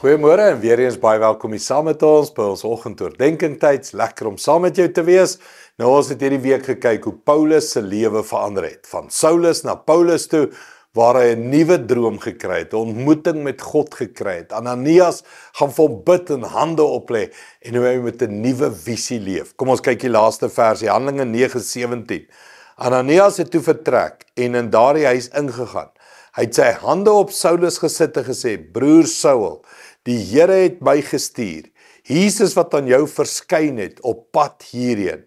Goeiemôre en weer eens baie welkom hier saam met ons by ons oggendoordenkingtyds. Lekker om saam met jou te wees. Nou ons het hierdie week gekyk hoe Paulus se lewe verander het. Van Saulus na Paulus toe, waar hy 'n nuwe droom gekry het, 'n ontmoeting met God gekry het. Ananias gaan vir hom bid en hande oplê en hoe hy met 'n nuwe visie leef. Kom ons kyk die laaste versie, Handelinge 9:17. Ananias het toe vertrek en in daardie huis ingegaan. Hy het sy hande op Saulus gesit en gesê: "Broer Saul, die Here het my gestuur. Jesus wat aan jou verskyn het op pad hierheen.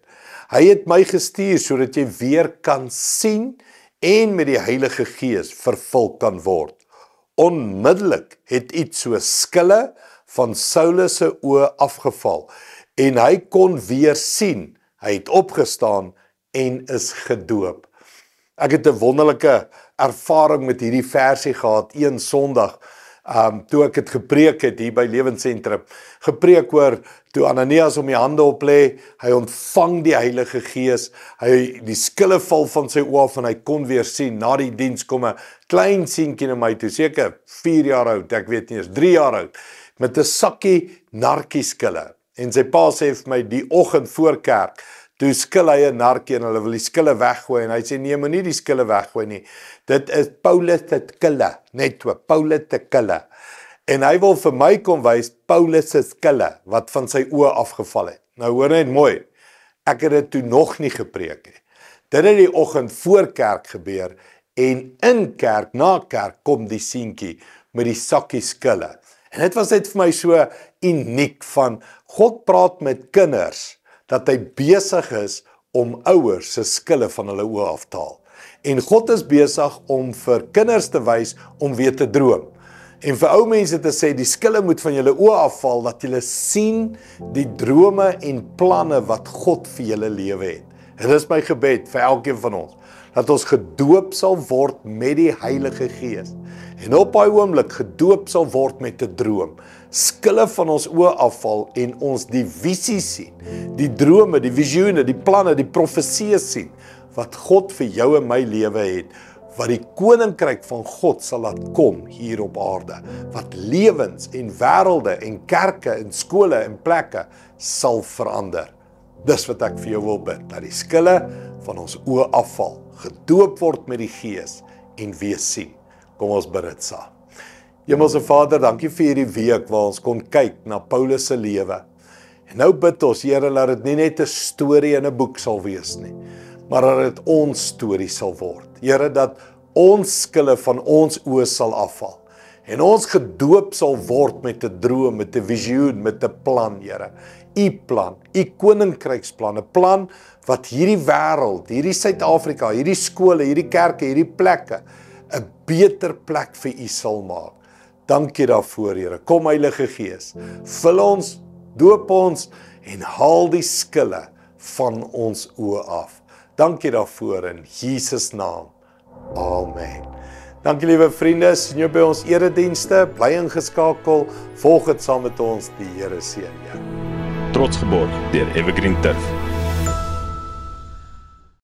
Hy het my gestuur sodat jy weer kan sien en met die Heilige Gees vervul kan word." Onmiddellik het iets so skille van Saulus se oë afgeval en hy kon weer sien. Hy het opgestaan en is gedoop. Ek het 'n wonderlike ervaring met hierdie versie gehad een Sondag, toe ek het gepreek het hier by Lewensentrum, gepreek oor toe Ananias om die hande oplê, hy ontvang die Heilige Gees, die skille val van sy oë af en hy kon weer sien. Na die diens kom 'n klein seentjie na my toe, seker 4 jaar oud, ek weet nie eens, 3 jaar oud, met 'n sakkie narkieskille. En sy pa sê vir my die oggend voor kerk, toe skil hy 'n narkie en hulle wil die skille weggooi en hy sê nee, moenie die skille weggooi nie. Dit is Paulus te kille, net so, Paulus te kille. En hy wil vir my kom wys Paulus se skille wat van sy oë afgeval het. Nou hoor net mooi, ek het dit toe nog nie gepreek nie. Dit het die oggend voor kerk gebeur en in kerk, na kerk kom die seentjie met die sakkie skille. En dit was net vir my so uniek van God praat met kinders dat hy besig is om ouers se skille van hulle oë af te haal. En God is besig om vir kinders te wys om weer te droom. En vir ou mense te sê, die skille moet van julle oë afval, dat julle sien die drome en planne wat God vir julle lewe het. En dit is my gebed vir elkeen van ons, dat ons gedoop sal word met die Heilige Gees. En op daai oomblik gedoop sal word met 'n droom. Skille van ons oë afval en ons die visie sien, die drome, die visioene, die planne, die profeseë sien, wat God vir jou en my lewe het, wat die koninkryk van God sal laat kom hier op aarde, wat lewens en wêrelde en kerke en skole en plekke sal verander. Dis wat ek vir jou wil bid, dat die skille van ons oë afval, gedoop word met die Gees en weer sien. Kom ons bid dit saam. Hemelse Vader, dankie vir hierdie week waar ons kon kyk na Paulus se lewe. En nou bid ons, Here, dat dit nie net 'n storie in 'n boek sal wees nie, maar dat dit ons storie sal word. Here, dat ons skille van ons oë sal afval. En ons gedoop sal word met 'n droom, met 'n visioen, met 'n plan, Here. U plan, u koninkryksplan, 'n plan wat hierdie wêreld, hierdie Suid-Afrika, hierdie skole, hierdie kerke, hierdie plekke 'n beter plek vir u sal maak. Dankie daarvoor, Here. Kom Heilige Gees, vul ons, doop ons en haal die skille van ons oë af. Dankie daarvoor in Jesus naam. Amen. Dankie liewe vriende, sien jou by ons eredienste, bly ingeskakel, volg dit saam met ons, die Here seën jou. Trots geborg deur Evergreen Turf.